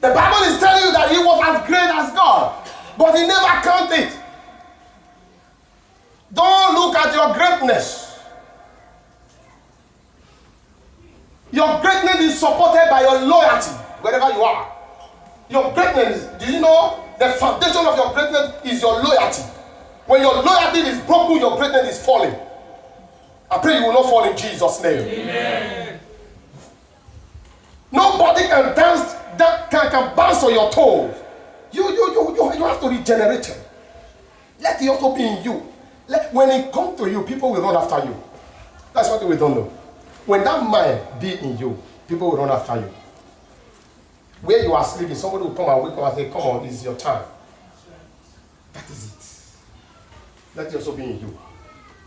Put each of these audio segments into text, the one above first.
The Bible is telling you that he was as great as God, but he never counted. Don't look at your greatness. Your greatness is supported by your loyalty, wherever you are. Your greatness, do you know the foundation of your greatness is your loyalty? When your loyalty is broken, your greatness is falling. I pray you will not fall in Jesus' name. Amen. Nobody can dance, that can bounce on your toes. You have to regenerate him. Let it also be in you. When it comes to you, people will run after you. That's what we don't know. When that mind be in you, people will run after you. Where you are sleeping, somebody will come and wake up and say, come on, it's your time. That is it. Let it also be in you.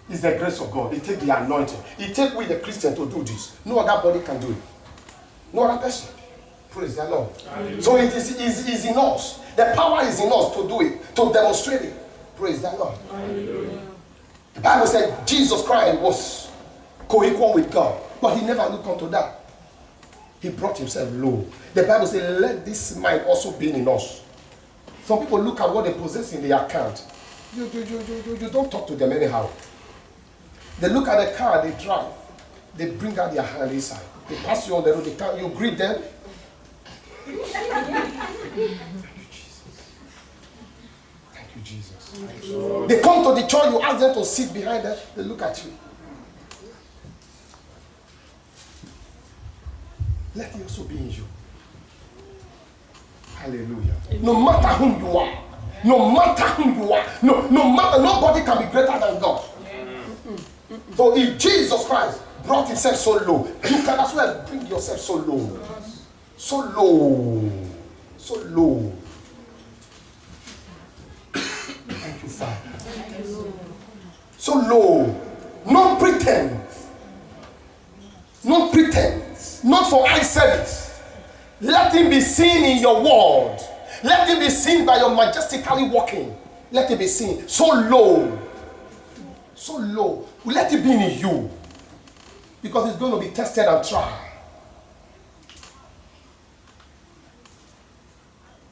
It's the grace of God. It takes the anointing. It takes we the Christian to do this. No other body can do it. No other person. Praise the Lord. Hallelujah. So it is in us. The power is in us to do it, to demonstrate it. Praise the Lord. Hallelujah. The Bible said Jesus Christ was co-equal with God, but he never looked unto that. He brought himself low. The Bible says, let this mind also be in us. Some people look at what they possess in their account. You don't talk to them anyhow. They look at the car, they drive. They bring out their hand inside. They pass you on the road, you greet them. Thank you, Jesus. They come to the church, you ask them to sit behind them, they look at you. Let it also be in you. Hallelujah. No matter whom you are, no matter whom you are, no matter, nobody can be greater than God. So if Jesus Christ brought himself so low, you can as well bring yourself so low. So low. So low. Thank you, Father. So low. No pretense. No pretense. Not for eye service. Let him be seen in your word. Let him be seen by your majestically walking. Let it be seen. So low. So low. Let it be in you. Because it's going to be tested and tried.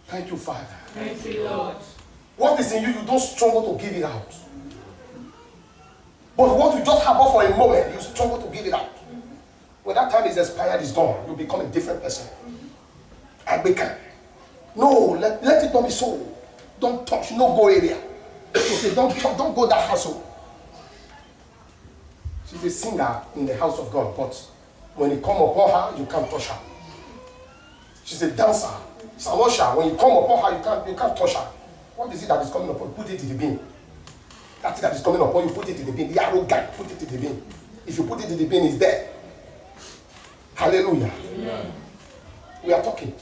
Thank you, Father. Thank you, Lord. What is in you, you don't struggle to give it out. But what you just have for a moment, you struggle to give it out. When that time is expired, it's gone. You become a different person. And we can. No, let it not be so. Don't touch, no go area. So say, don't go that household. She's a singer in the house of God, but when you come upon her, you can't touch her. She's a dancer. She's a washer. When you come upon her, you can't touch her. What is it that is coming upon you? Put it in the bin. That thing that is coming upon you, put it in the bin. The arrogant, put it in the bin. If you put it in the bin, it's there. Hallelujah. Amen. We are talking.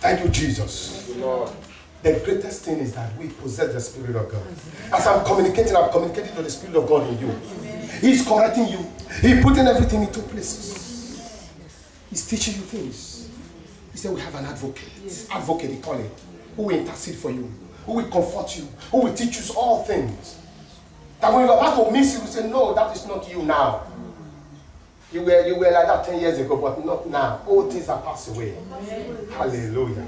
Thank you, Jesus. Thank you, Lord. The greatest thing is that we possess the Spirit of God. As I'm communicating to the Spirit of God in you. He's correcting you. He's putting everything into places. He's teaching you things. He said we have an advocate. Advocate, he call it. Who will intercede for you. Who will comfort you. Who will teach you all things. That when you're about to miss you, you say, no, that is not you now. You were like that 10 years ago, but not now. All things are passed away. Hallelujah.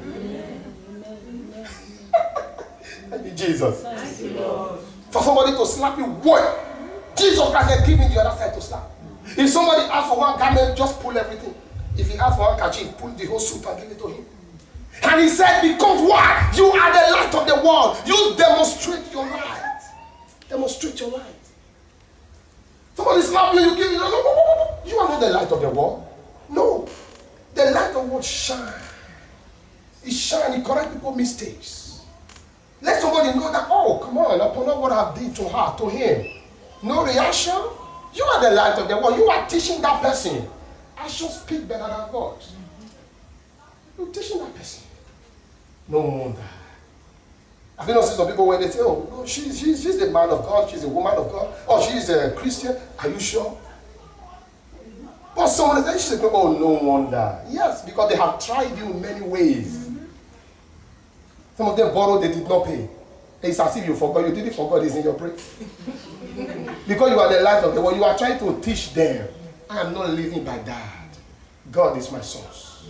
Thank you, Jesus. Thank you, Lord. For somebody to slap you, what? Jesus Christ had given the other side to slap. If somebody asks for one garment, just pull everything. If he asks for one kerchief, pull the whole suit and give it to him. And he said, because why? You are the light of the world. You demonstrate your light. Demonstrate your light. Somebody slap you, you give it. No. You are not the light of the world. No. The light of the world shine. It shines, it corrects people's mistakes. Let somebody know that, oh, come on, upon what I have done to her, to him. No reaction. You are the light of the world. You are teaching that person. I should speak better than words. You're teaching that person. No wonder. I've not seen some people where they say, oh, no, she's a man of God, she's a woman of God, or she's a Christian. Are you sure? But someone says, she's a oh, no wonder. Yes, because they have tried you in many ways. Some of them borrowed, they did not pay. It's as if you forgot. You didn't forget, it's in your brain. Because you are the light of the world, you are trying to teach them. I am not living by that. God is my source.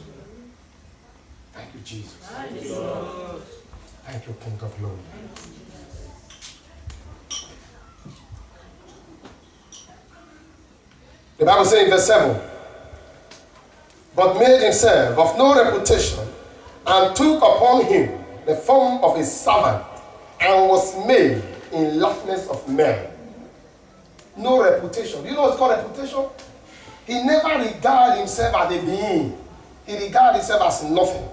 Thank you, Jesus. Thank you, Lord. Thank you, King of Glory. The Bible says in verse 7, but made himself of no reputation, and took upon him the form of a servant, and was made in likeness of men. No reputation. Do you know what's called reputation? He never regarded himself as a being. He regarded himself as nothing.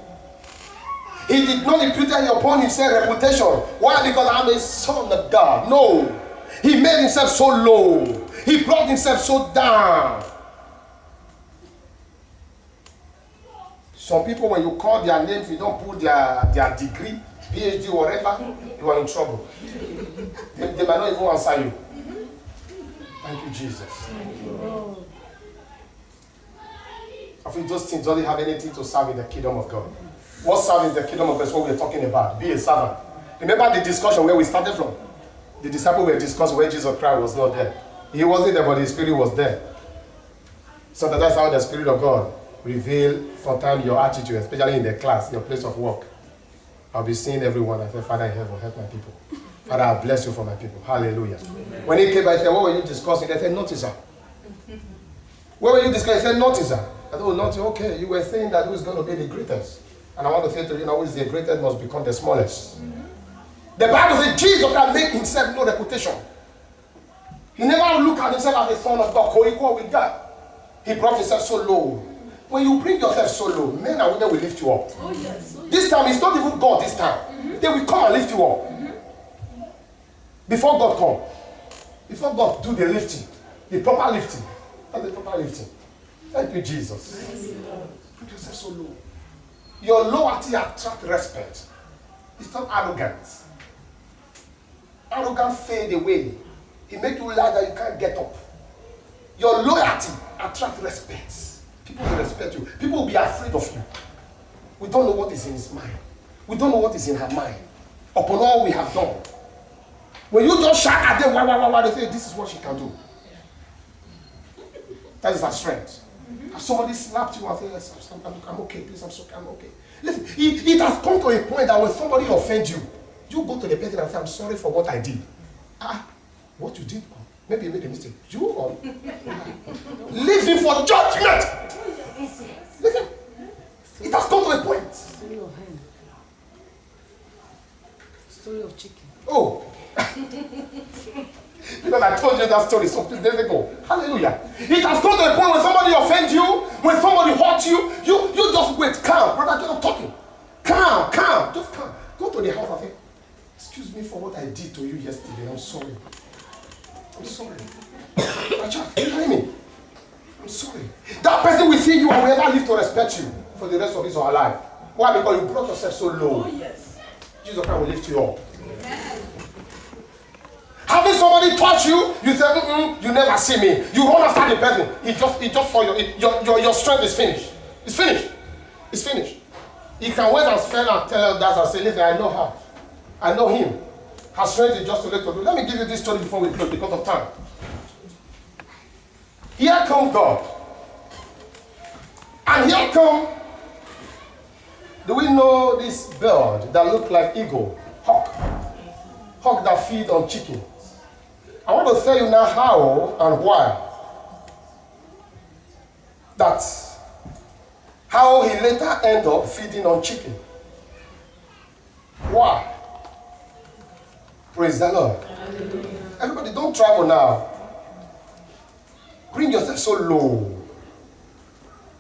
He did not impute upon himself reputation. Why? Because I'm a son of God. No. He made himself so low. He brought himself so down. Some people, when you call their names, you don't put their degree, PhD, whatever, you are in trouble. They might not even answer you. Thank you, Jesus. I think those things don't have anything to serve in the kingdom of God. What serves the kingdom of God is what we're talking about. Be a servant. Remember the discussion where we started from? The disciples were discussing where Jesus Christ was not there. He wasn't there, but the Spirit was there. So that's how the Spirit of God reveal sometimes your attitude, especially in the class, your place of work. I'll be seeing everyone. I say, Father in heaven, help my people. Father, I bless you for my people. Hallelujah. When he came, I said, what were you discussing? They said, nothing, sir. What were you discussing? I said, nothing, sir. I said, oh, nothing. Okay, you were saying that who's going to be the greatest. And I want to say to you, who is the greatest must become the smallest. The Bible says Jesus can make himself no reputation. He never looked at himself as the son of God, co-equal with God. He brought himself so low. When you bring yourself so low, men and women will lift you up. Oh, yes. Oh, yes. This time, it's not even God this time. They will come and lift you up. Before God come. Before God do the lifting. The proper lifting. That's the proper lifting. Thank you, Jesus. Put yourself so low. Your loyalty attracts respect. It's not arrogance. Arrogance fade away. It makes you like that you can't get up. Your loyalty attracts respect. People will respect you. People will be afraid of you. We don't know what is in his mind. We don't know what is in her mind. Upon all we have done. When you just shout at them, wah, they say, this is what she can do. That is her strength. If somebody slapped you and said, yes, I'm okay, please, I'm okay. Listen, it has come to a point that when somebody offends you, you go to the person and say, I'm sorry for what I did. What you did? Maybe you made a mistake. You leave him for judgment. Listen, it has come to a point. Story of hen. Story of chicken. Oh. Because I told you that story some days ago. Hallelujah. It has come to a point when somebody offends you, when somebody hurts you, you just wait, calm. Brother, you're not talking. Calm, just calm. Go to the house and say, excuse me for what I did to you yesterday. I'm sorry. I'm sorry. My child, you hear me? I'm sorry. That person will see you and will never live to respect you for the rest of his or her life. Why? Because you brought yourself so low. Oh, yes. Jesus Christ will lift you up. Amen. Having somebody touch you, you say, you never see me. You run after the person. He just saw your strength is finished. It's finished. It's finished. He can wait and spend and tell others and say, listen, I know her. I know him. Her strength is just too late to do. Let me give you this story before we close because of time. Here comes God. And here come, do we know this bird that looks like eagle? Hawk. Hawk that feed on chicken. I want to tell you now how and why. That's how he later ended up feeding on chicken. Why? Praise the Lord. Hallelujah. Everybody, don't travel now. Bring yourself so low.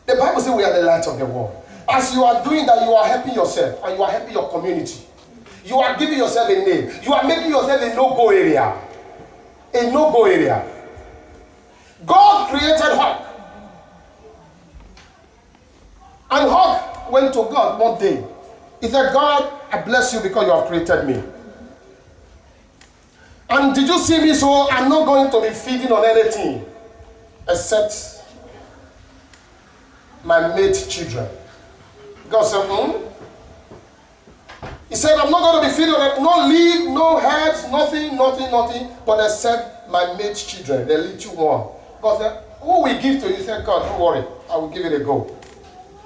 The Bible says we are the light of the world. As you are doing that, you are helping yourself and you are helping your community. You are giving yourself a name. You are making yourself a no-go area. A no-go area. God created Hawk. And Hawk went to God one day. He said, God, I bless you because you have created me. And did you see me? So I'm not going to be feeding on anything except my mate children. God said, He said, I'm not going to be feeding on it. No leaf, no herbs, nothing, but except my mate children, the little one. God said, who will give to you? He said, God, don't worry. I will give it a go.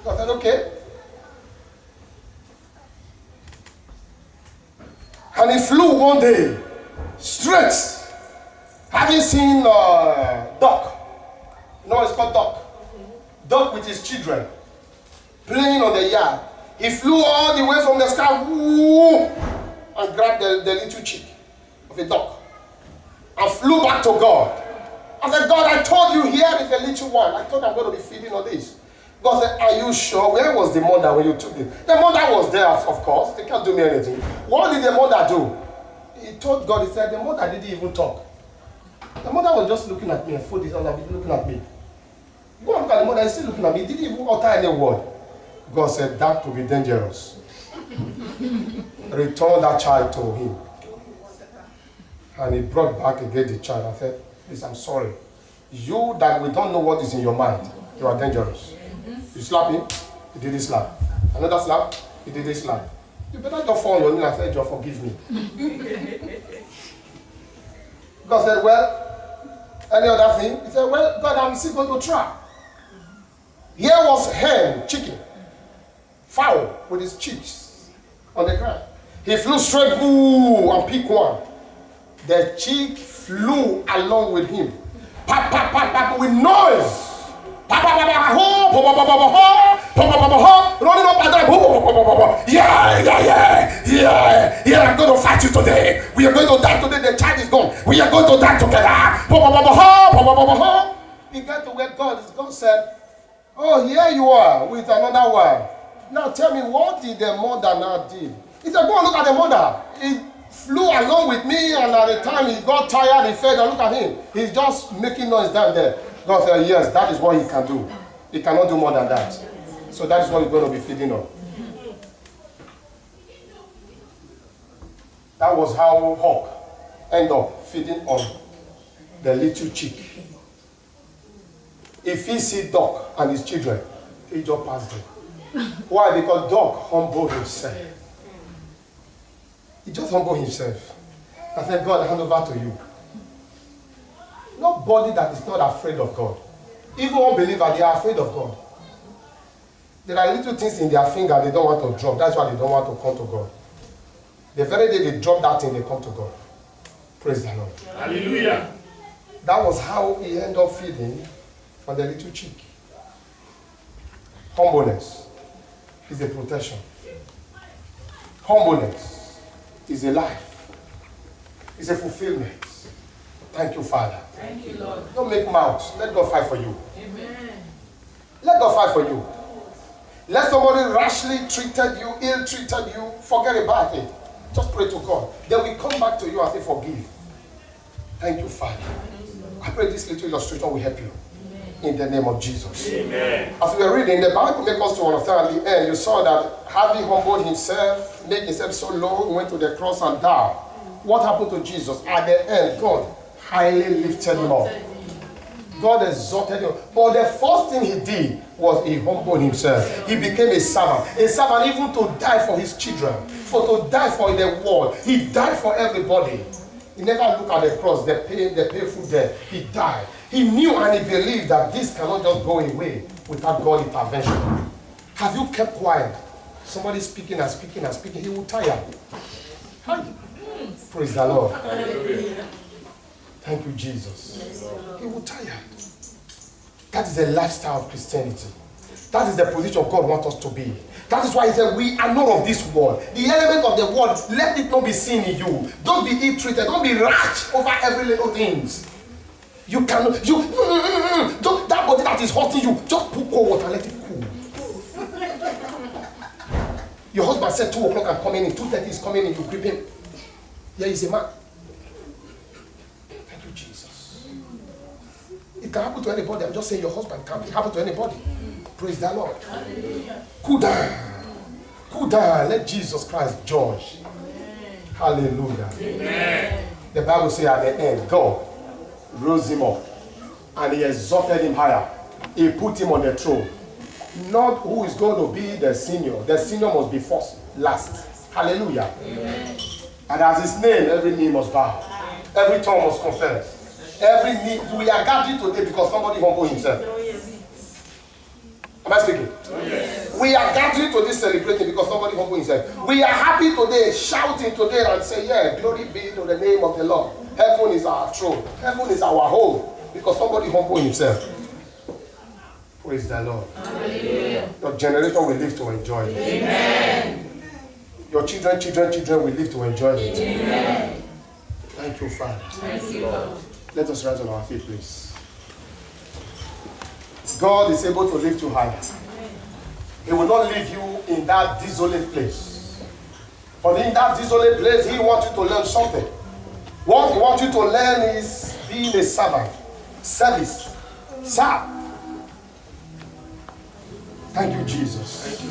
God said, okay. flew one day straight, having seen duck. You know what it's called, duck? Duck with his children playing on the yard. He flew all the way from the sky, woo, and grabbed the little chick of a duck and flew back to God. I said, God, I told you here is a little one. I thought I'm going to be feeding on this. God said, are you sure? Where was the mother when you took it? The mother was there, of course. They can't do me anything. What did the mother do? He told God, he said, the mother didn't even talk. The mother was just looking at me and folded his arms and looking at me. Go and look at the mother, he's still looking at me. He didn't even utter any word. God said, that could be dangerous. Return that child to him. And he brought back again the child. I said, please, I'm sorry. You that we don't know what is in your mind, you are dangerous. You slap him, he didn't slap. Another slap, he didn't slap. You better just fall on your knee and say, just forgive me. God said, well, any other thing? He said, well, God, I'm still going to try. Here was hen, chicken, fowl with his chicks on the ground. He flew straight, boo, and picked one. The chick flew along with him. Pap, pap, pap, pap, with noise. Pap, pap, pap, pap, ho, pop, pop, pop, pop, ho, pop, pop, pop, ho, running up and down, ho, pop, pop, pop, pop. Yeah, I'm going to fight you today. We are going to die today. The child is gone. We are going to die together. Pop, pop, pop, pop, ho, pop, pop, pop, pop, ho. He got to where God is. God said, oh, here you are with another one. Now tell me, what did the mother now do? He said, go and look at the mother. He flew along with me, and at the time he got tired, he fed, and look at him. He's just making noise down there. God said, yes, that is what he can do. He cannot do more than that. So that is what he's going to be feeding on. That was how Hawk ended up feeding on the little chick. If he see duck and his children, he just passed them. Why? Because duck humbled himself. He just humbled himself. I said, God, I hand over to you. Nobody that is not afraid of God. Even unbelievers, they are afraid of God. There are little things in their finger they don't want to drop. That's why they don't want to come to God. The very day they drop that thing, they come to God. Praise the Lord. Hallelujah. That was how he ended up feeding on the little chick. Humbleness is a protection. Humbleness is a life. It's a fulfillment. Thank you, Father. Thank you, Lord. Don't make mouths. Let God fight for you. Amen. Let God fight for you. Let somebody rashly treated you, ill-treated you, forget about it. Just pray to God. Then we come back to you and say, forgive. Thank you, Father. I pray this little illustration will help you. In the name of Jesus. Amen. As we are reading, the Bible makes us to understand at the end, you saw that having humbled himself, made himself so low, he went to the cross and died. What happened to Jesus? At the end, God highly lifted him up. God exalted him. But the first thing he did was he humbled himself. He became a servant. A servant even to die for his children. To die for the world. He died for everybody. He never looked at the cross, the pain, the painful death. He died. He knew and he believed that this cannot just go away without God's intervention. Have you kept quiet? Somebody speaking and speaking and speaking, he will tire. Hi. Praise the Lord. Thank you, Jesus. He will tire. That is the lifestyle of Christianity. That is the position God wants us to be. That is why he said, we are not of this world. The element of the world, let it not be seen in you. Don't be ill-treated. Don't be rash over every little things. You cannot, don't, that body that is hurting you, just put cold water and let it cool. Your husband said 2 o'clock I'm coming in, 2:30 is coming in, you grip him. Here is a man. Thank you, Jesus. It can happen to anybody. I'm just saying your husband can happen to anybody. Praise the Lord. Cool down. Cool down. Let Jesus Christ judge. Hallelujah. Amen. The Bible says at the end, God rose him up and he exalted him higher. He put him on the throne. Not who is going to be the senior. The senior must be first, last. Hallelujah. Amen. And as his name, every knee must bow. Every tongue must confess. Every knee. We are gathered today because somebody humbled himself. Am I speaking? Yes. We are gathering today celebrating because somebody humble himself. We are happy today, shouting today and say, yeah, glory be to the name of the Lord. Heaven is our throne. Heaven is our home because somebody humble himself. Praise the Lord. Hallelujah. Your generation will live to enjoy it. Amen. Your children will live to enjoy it. Amen. Thank you, Father. Thank you, Lord. Let us rise on our feet, please. God is able to lift you higher. He will not leave you in that desolate place. But in that desolate place, He wants you to learn something. What He wants you to learn is being a servant. Service. Serve. Thank you, Jesus.